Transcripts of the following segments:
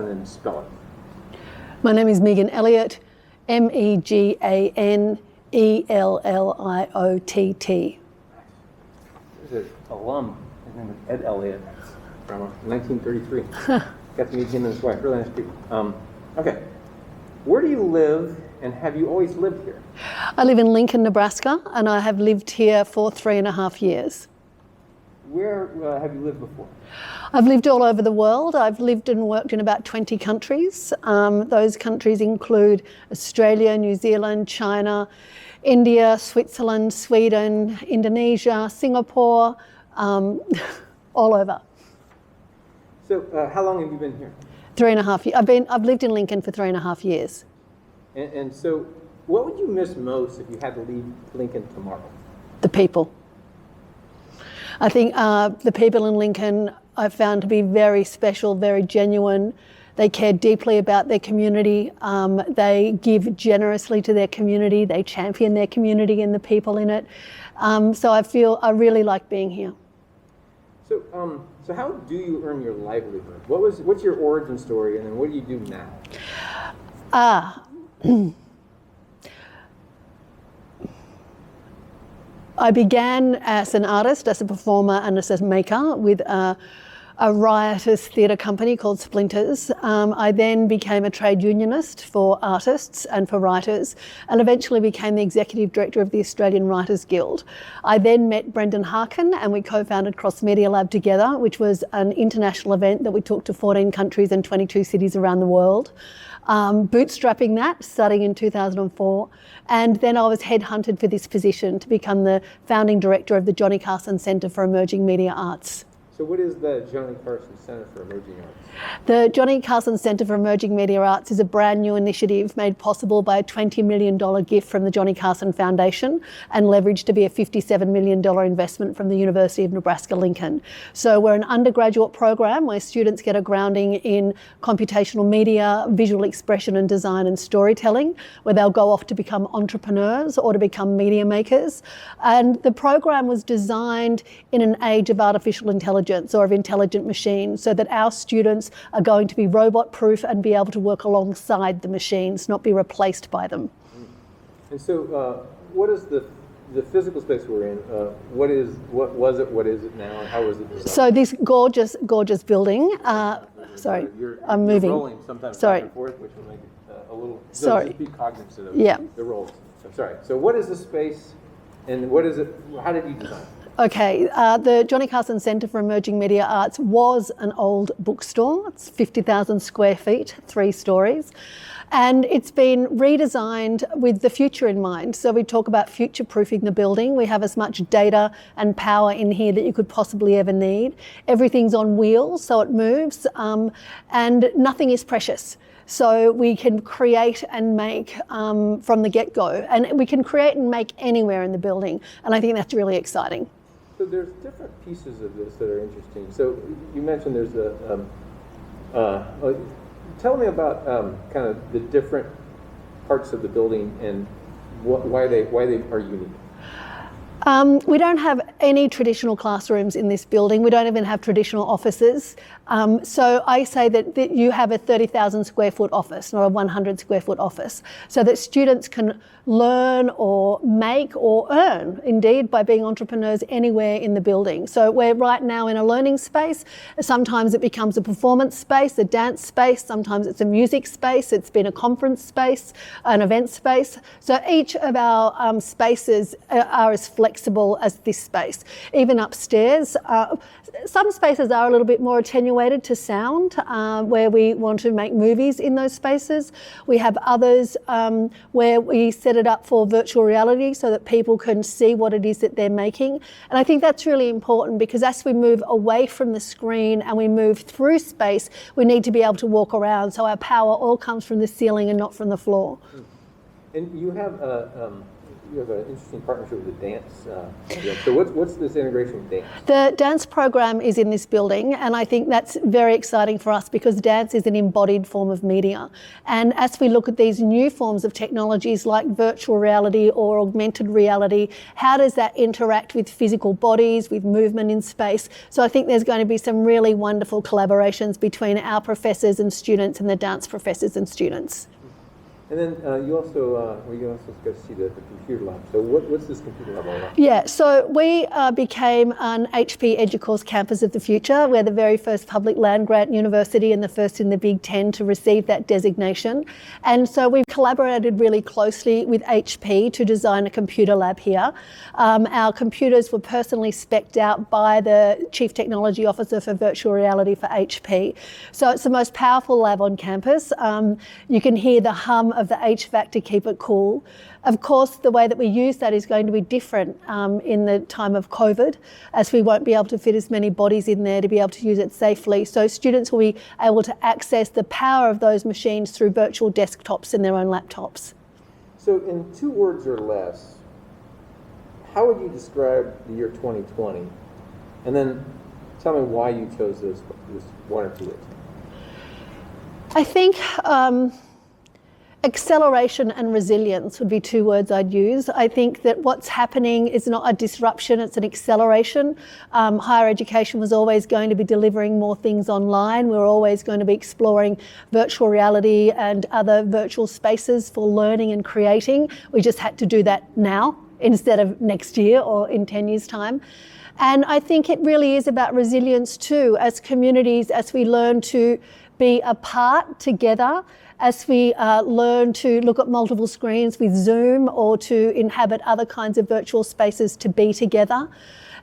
And spell it. My name is Megan Elliott, Meganelliott. There's an alum, his name is Ed Elliott from 1933. Got to meet him and his wife, really nice people. Okay, where do you live and have you always lived here? I live in Lincoln, Nebraska, and I have lived here for 3.5 years. Where have you lived before? I've lived all over the world. I've lived and worked in about 20 countries. Those countries include Australia, New Zealand, China, India, Switzerland, Sweden, Indonesia, Singapore, all over. So how long have you been here? 3.5 years. I've lived in Lincoln for 3.5 years. And so what would you miss most if you had to leave Lincoln tomorrow? The people. I think the people in Lincoln I've found to be very special, very genuine. They care deeply about their community. They give generously to their community. They champion their community and the people in it. So I really like being here. So how do you earn your livelihood? What's your origin story, and then what do you do now? I began as an artist, as a performer, and as a maker with a riotous theatre company called Splinters. I then became a trade unionist for artists and for writers, and eventually became the executive director of the Australian Writers Guild. I then met Brendan Harkin, and we co-founded Cross Media Lab together, which was an international event that we took to 14 countries and 22 cities around the world. Bootstrapping that, starting in 2004. And then I was headhunted for this position to become the founding director of the Johnny Carson Centre for Emerging Media Arts. So what is the Johnny Carson Centre for Emerging Arts? The Johnny Carson Centre for Emerging Media Arts is a brand new initiative made possible by a $20 million gift from the Johnny Carson Foundation and leveraged to be a $57 million investment from the University of Nebraska-Lincoln. So we're an undergraduate program where students get a grounding in computational media, visual expression and design and storytelling, where they'll go off to become entrepreneurs or to become media makers. And the program was designed in an age of artificial intelligence or of intelligent machines, so that our students are going to be robot-proof and be able to work alongside the machines, not be replaced by them. And so, what is the physical space we're in? What was it? What is it now? And how is it designed? So this gorgeous building. Sorry, I'm moving. You're rolling sometimes sorry. Back and forth, which will make it a little. Sorry. Just be cognizant of the rolls. I'm sorry. So, what is the space, and what is it? How did you design it? Okay, the Johnny Carson Centre for Emerging Media Arts was an old bookstore. It's 50,000 square feet, 3 stories. And it's been redesigned with the future in mind. So we talk about future-proofing the building. We have as much data and power in here that you could possibly ever need. Everything's on wheels, so it moves, and nothing is precious. So we can create and make from the get-go. And we can create and make anywhere in the building. And I think that's really exciting. So there's different pieces of this that are interesting. So you mentioned there's tell me about kind of the different parts of the building and why they are unique. We don't have any traditional classrooms in this building. We don't even have traditional offices. So I say that you have a 30,000 square foot office, not a 100 square foot office, so that students can learn or make or earn, indeed, by being entrepreneurs anywhere in the building. So we're right now in a learning space. Sometimes it becomes a performance space, a dance space. Sometimes it's a music space. It's been a conference space, an event space. So each of our spaces are as flexible as this space. Even upstairs, some spaces are a little bit more attenuated to sound, where we want to make movies in those spaces. We have others where we set it up for virtual reality so that people can see what it is that they're making. And I think that's really important, because as we move away from the screen and we move through space, we need to be able to walk around. So our power all comes from the ceiling and not from the floor. And you have you have an interesting partnership with the dance. So what's this integration with dance? The dance program is in this building, and I think that's very exciting for us because dance is an embodied form of media. And as we look at these new forms of technologies like virtual reality or augmented reality, how does that interact with physical bodies, with movement in space? So I think there's going to be some really wonderful collaborations between our professors and students and the dance professors and students. And then you also got to see the computer lab. So what's this computer lab all about? Yeah, so we became an HP EduCourse Campus of the Future. We're the very first public land grant university and the first in the Big Ten to receive that designation. And so we've collaborated really closely with HP to design a computer lab here. Our computers were personally spec'd out by the Chief Technology Officer for Virtual Reality for HP. So it's the most powerful lab on campus. You can hear the hum of the HVAC to keep it cool. Of course, the way that we use that is going to be different in the time of COVID, as we won't be able to fit as many bodies in there to be able to use it safely. So students will be able to access the power of those machines through virtual desktops in their own laptops. So in 2 words or less, how would you describe the year 2020? And then tell me why you chose this 1 or 2 words. I think acceleration and resilience would be 2 words I'd use. I think that what's happening is not a disruption, it's an acceleration. Higher education was always going to be delivering more things online. We're always going to be exploring virtual reality and other virtual spaces for learning and creating. We just had to do that now instead of next year or in 10 years' time. And I think it really is about resilience too, as communities, as we learn to be apart together, as we learn to look at multiple screens with Zoom or to inhabit other kinds of virtual spaces to be together.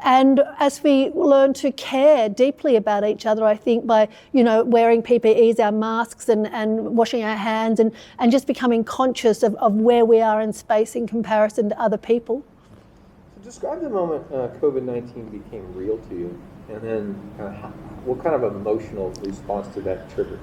And as we learn to care deeply about each other, I think by, wearing PPEs, our masks and washing our hands and just becoming conscious of where we are in space in comparison to other people. So describe the moment COVID-19 became real to you, and then what kind of emotional response did that trigger?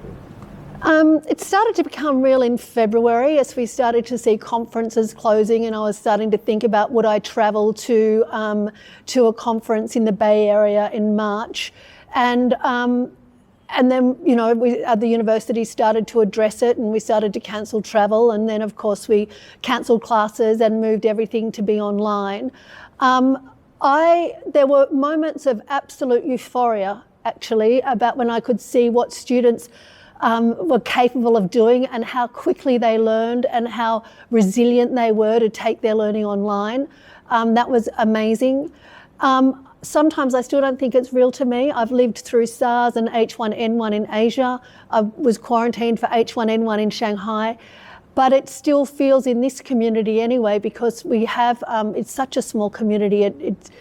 It started to become real in February as we started to see conferences closing, and I was starting to think about would I travel to a conference in the Bay Area in March, and then the university started to address it, and we started to cancel travel, and then of course we cancelled classes and moved everything to be online. There were moments of absolute euphoria actually about when I could see what students were capable of doing and how quickly they learned and how resilient they were to take their learning online. That was amazing. Sometimes I still don't think it's real to me. I've lived through SARS and H1N1 in Asia. I was quarantined for H1N1 in Shanghai. But it still feels in this community anyway, because we have, it's such a small community, it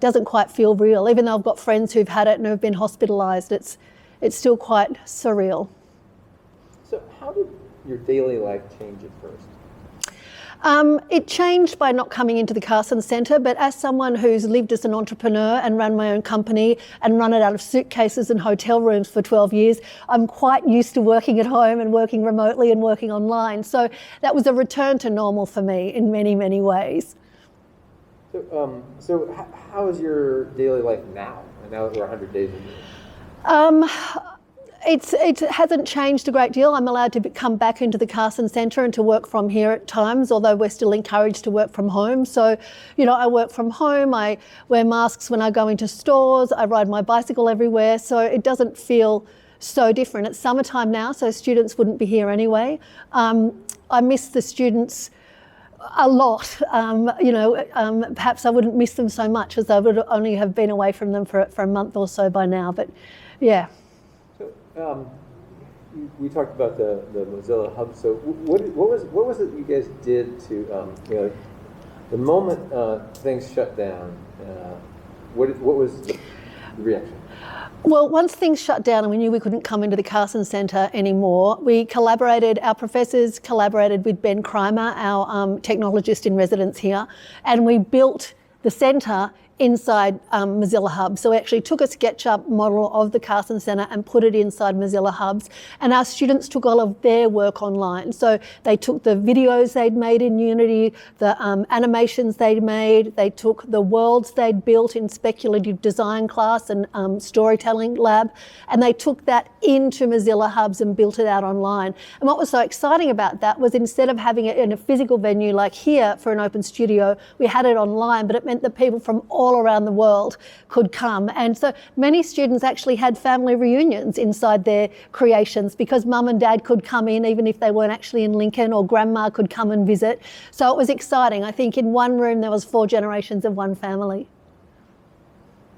doesn't quite feel real. Even though I've got friends who've had it and who've been hospitalised, it's still quite surreal. So how did your daily life change at first? It changed by not coming into the Carson Centre, but as someone who's lived as an entrepreneur and run my own company and run it out of suitcases and hotel rooms for 12 years, I'm quite used to working at home and working remotely and working online. So that was a return to normal for me in many, many ways. So how is your daily life now? Now that we're 100 days in. It hasn't changed a great deal. I'm allowed to come back into the Carson Centre and to work from here at times, although we're still encouraged to work from home. So, I work from home, I wear masks when I go into stores, I ride my bicycle everywhere, so it doesn't feel so different. It's summertime now, so students wouldn't be here anyway. I miss the students a lot. Perhaps I wouldn't miss them so much as I would only have been away from them for a month or so by now, but yeah. We talked about the Mozilla Hub. So what was it you guys did to the moment things shut down? What was the reaction? Well, once things shut down and we knew we couldn't come into the Carson Centre anymore, our professors collaborated with Ben Crimer, our technologist in residence here, and we built the centre inside Mozilla Hub. So we actually took a SketchUp model of the Carson Centre and put it inside Mozilla Hubs, and our students took all of their work online. So they took the videos they'd made in Unity, the animations they'd made, they took the worlds they'd built in speculative design class and storytelling lab, and they took that into Mozilla Hubs and built it out online. And what was so exciting about that was, instead of having it in a physical venue like here for an open studio, we had it online, but it meant that people from all around the world could come. And so many students actually had family reunions inside their creations, because mum and dad could come in even if they weren't actually in Lincoln, or grandma could come and visit. So it was exciting. I think in one room there was 4 generations of one family.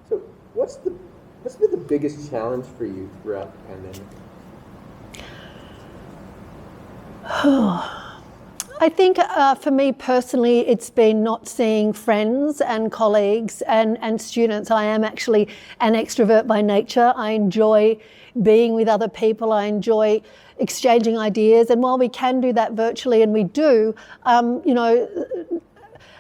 So what's been the biggest challenge for you throughout the pandemic? I think for me personally, it's been not seeing friends and colleagues and students. I am actually an extrovert by nature. I enjoy being with other people. I enjoy exchanging ideas. And while we can do that virtually, and we do,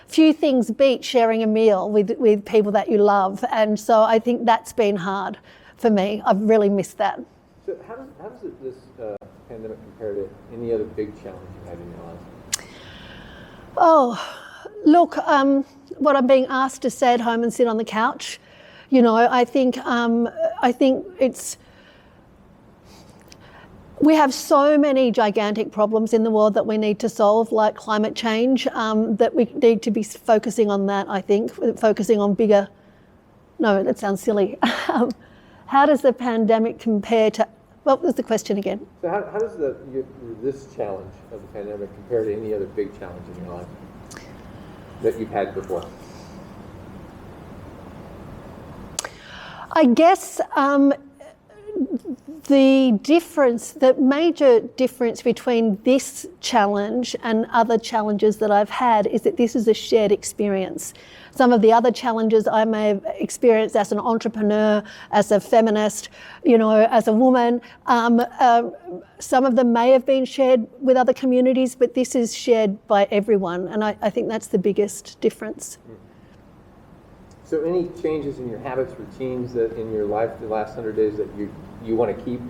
few things beat sharing a meal with people that you love. And so I think that's been hard for me. I've really missed that. So how does this pandemic compare to any other big challenge you had in your life? Oh, look, what I'm being asked to stay at home and sit on the couch, I think it's, we have so many gigantic problems in the world that we need to solve, like climate change, that we need to be focusing on that, I think, focusing on bigger, no, that sounds silly. How does the pandemic compare to, what was the question again? So how does this challenge of the pandemic compare to any other big challenge in your life that you've had before? I guess the major difference between this challenge and other challenges that I've had is that this is a shared experience. Some of the other challenges I may have experienced as an entrepreneur, as a feminist, as a woman, some of them may have been shared with other communities, but this is shared by everyone. And I think that's the biggest difference. So any changes in your habits, routines that in your life the last 100 days that you want to keep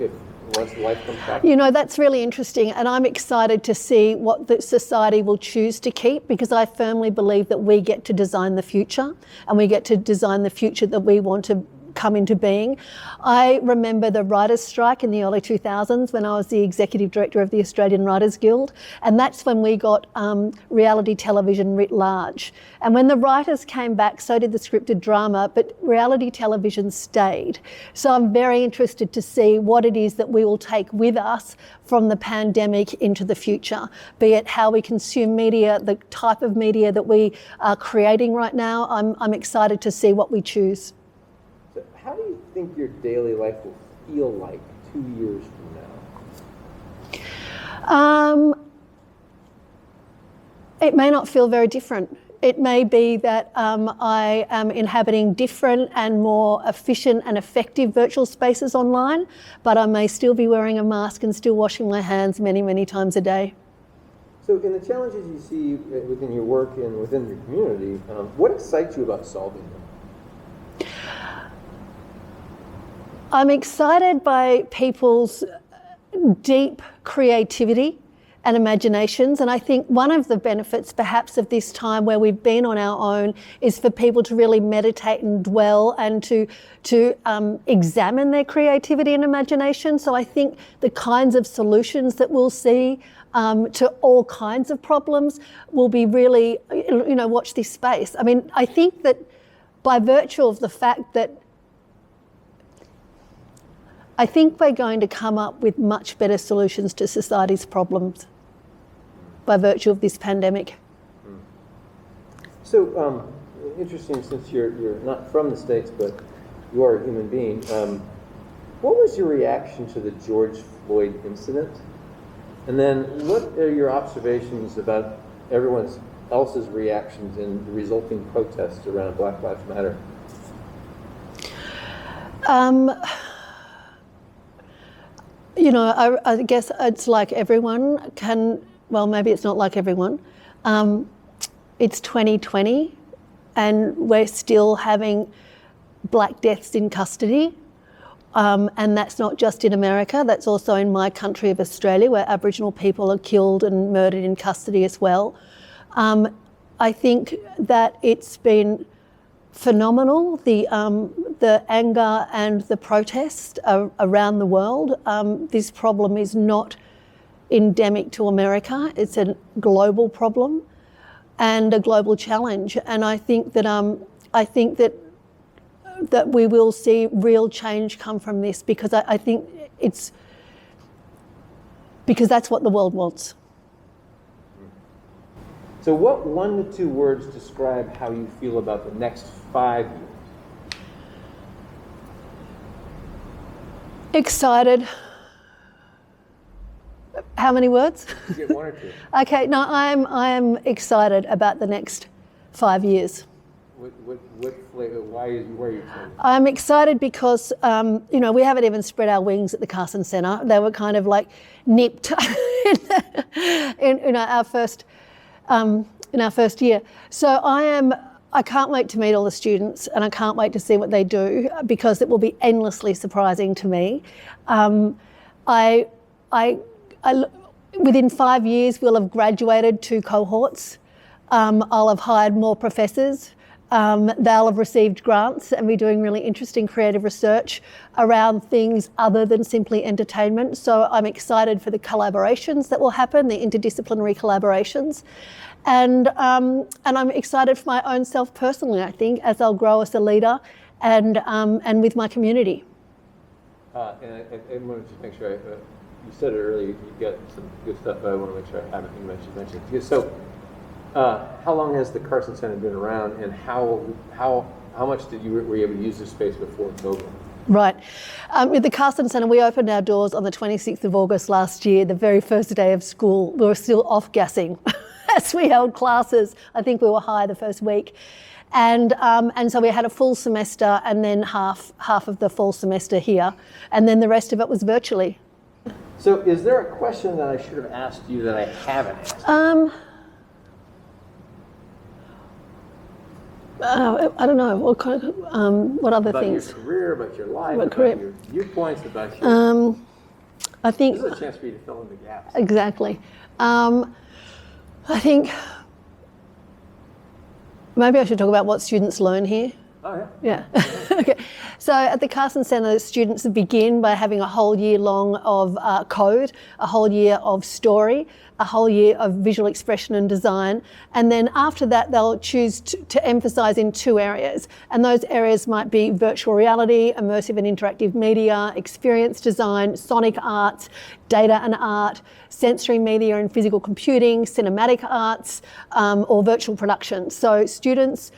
once life comes back? That's really interesting, and I'm excited to see what the society will choose to keep, because I firmly believe that we get to design the future, and we get to design the future that we want to come into being. I remember the writers' strike in the early 2000s when I was the executive director of the Australian Writers Guild, and that's when we got reality television writ large. And when the writers came back, so did the scripted drama, but reality television stayed. So I'm very interested to see what it is that we will take with us from the pandemic into the future, be it how we consume media, the type of media that we are creating right now. I'm excited to see what we choose. So how do you think your daily life will feel like 2 years from now? It may not feel very different. It may be that I am inhabiting different and more efficient and effective virtual spaces online, but I may still be wearing a mask and still washing my hands many, many times a day. So in the challenges you see within your work and within your community, what excites you about solving them? I'm excited by people's deep creativity and imaginations, and I think one of the benefits perhaps of this time where we've been on our own is for people to really meditate and dwell and to examine their creativity and imagination. So I think the kinds of solutions that we'll see to all kinds of problems will be really, watch this space. I mean, I think that by virtue of the fact that I think we're going to come up with much better solutions to society's problems by virtue of this pandemic. So, interesting, since you're not from the States, but you are a human being, what was your reaction to the George Floyd incident? And then what are your observations about everyone else's reactions in the resulting protests around Black Lives Matter? I guess it's like everyone can, well, maybe it's not like everyone. It's 2020. and we're still having black deaths in custody. And that's not just in America, that's also in my country of Australia, where Aboriginal people are killed and murdered in custody as well. I think that it's been phenomenal, the anger and the protest around the world. This problem is not endemic to America, it's a global problem and a global challenge. And I think that we will see real change come from this, because I think it's because that's what the world wants. So what 1 to 2 words describe how you feel about the next 5 years? Excited. How many words? You get 1 or 2. Okay, no, I am excited about the next 5 years. What flavor, why are you excited? I'm excited because, we haven't even spread our wings at the Carson Centre. They were kind of like nipped in our first year. So I can't wait to meet all the students, and I can't wait to see what they do, because it will be endlessly surprising to me. Within 5 years, we'll have graduated 2 cohorts. I'll have hired more professors. They'll have received grants and be doing really interesting creative research around things other than simply entertainment. So I'm excited for the collaborations that will happen, the interdisciplinary collaborations. And I'm excited for my own self personally, I think, as I'll grow as a leader and with my community. And I want to just make sure, you said it earlier, you've got some good stuff, but I want to make sure I have it mentioned. So, how long has the Carson Center been around, and how much were you able to use this space before COVID? Right. With the Carson Centre, we opened our doors on the 26th of August last year, the very first day of school. We were still off-gassing as we held classes. I think we were high the first week. And so we had a full semester, and then half of the fall semester here, and then the rest of it was virtually. So is there a question that I should have asked you that I haven't asked? I don't know, what kind of, what other about things? About your career, about your life, about your viewpoints, about your... I think... This is a chance for you to fill in the gaps. Exactly. I think maybe I should talk about what students learn here. Oh, yeah. Yeah. Okay. So at the Carson Centre, students begin by having a whole year long of code, a whole year of story, a whole year of visual expression and design. And then after that, they'll choose to emphasise in 2 areas. And those areas might be virtual reality, immersive and interactive media, experience design, sonic arts, data and art, sensory media and physical computing, cinematic arts, or virtual production. So students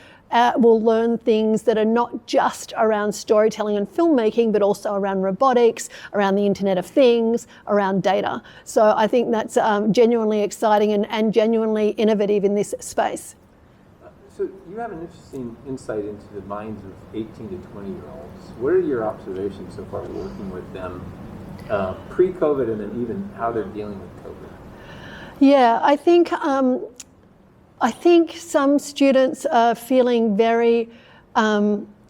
will learn things that are not just around storytelling and filmmaking, but also around robotics, around the Internet of Things, around data. So I think that's genuinely exciting and genuinely innovative in this space. So you have an interesting insight into the minds of 18 to 20-year-olds. What are your observations so far working with them pre-COVID, and then even how they're dealing with COVID? Yeah, I think some students are feeling very,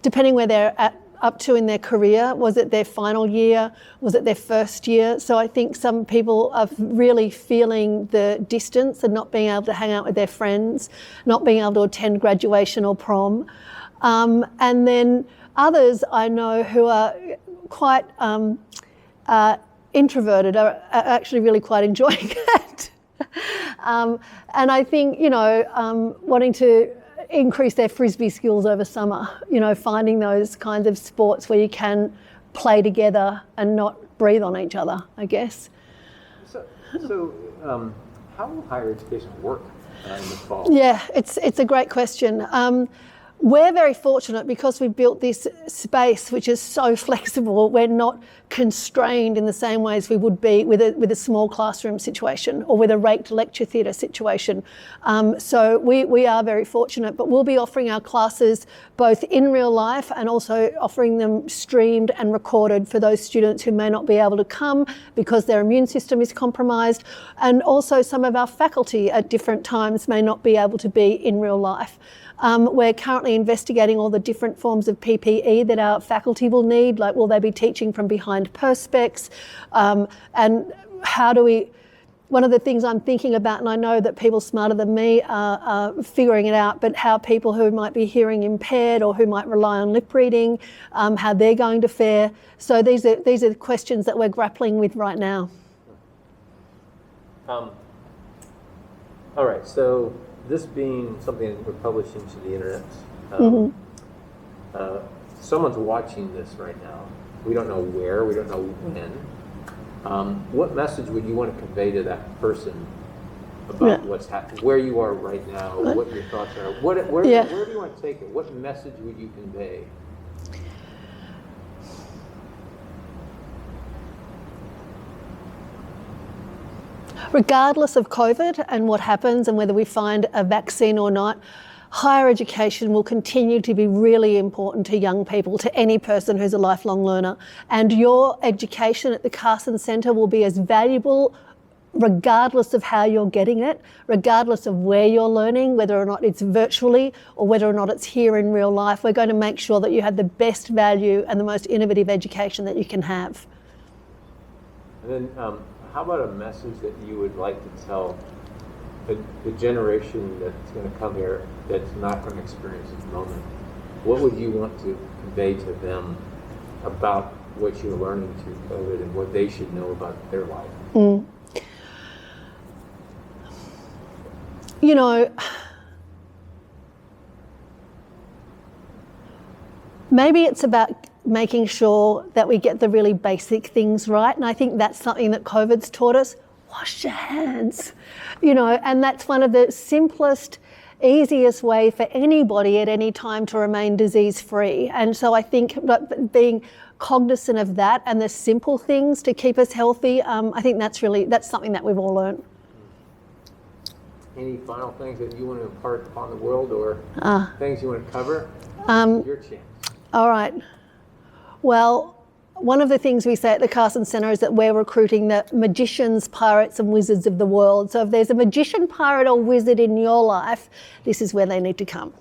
depending where they're up to in their career. Was it their final year? Was it their first year? So I think some people are really feeling the distance and not being able to hang out with their friends, not being able to attend graduation or prom. And then others I know who are quite introverted are actually really quite enjoying it. And I think, wanting to increase their Frisbee skills over summer, finding those kinds of sports where you can play together and not breathe on each other, I guess. So how will higher education work in the fall? Yeah, it's a great question. We're very fortunate because we built this space which is so flexible. We're not constrained in the same way as we would be with a small classroom situation or with a raked lecture theatre situation. So we are very fortunate, but we'll be offering our classes both in real life and also offering them streamed and recorded for those students who may not be able to come because their immune system is compromised. And also some of our faculty at different times may not be able to be in real life. We're currently investigating all the different forms of PPE that our faculty will need, like will they be teaching from behind perspex, and how do we... One of the things I'm thinking about, and I know that people smarter than me are figuring it out, but how people who might be hearing impaired or who might rely on lip reading, how they're going to fare. So these are the questions that we're grappling with right now. All right, so this being something that we're publishing to the internet, someone's watching this right now. We don't know where, we don't know when. What message would you want to convey to that person about what's happening, where you are right now, what your thoughts are? Where do you want to take it? What message would you convey? Regardless of COVID and what happens and whether we find a vaccine or not, higher education will continue to be really important to young people, to any person who's a lifelong learner. And your education at the Carson Centre will be as valuable regardless of how you're getting it, regardless of where you're learning, whether or not it's virtually or whether or not it's here in real life. We're going to make sure that you have the best value and the most innovative education that you can have. And then how about a message that you would like to tell the generation that's going to come here that's not going to experience this moment? What would you want to convey to them about what you're learning through COVID and what they should know about their life? You know, maybe it's about making sure that we get the really basic things right. And I think that's something that COVID's taught us. Wash your hands, you know, and that's one of the simplest, easiest way for anybody at any time to remain disease-free. And so I think being cognizant of that and the simple things to keep us healthy, I think that's something that we've all learned. Any final things that you want to impart upon the world or things you want to cover? Your chance. All right. Well, one of the things we say at the Carson Centre is that we're recruiting the magicians, pirates and wizards of the world. So if there's a magician, pirate or wizard in your life, this is where they need to come.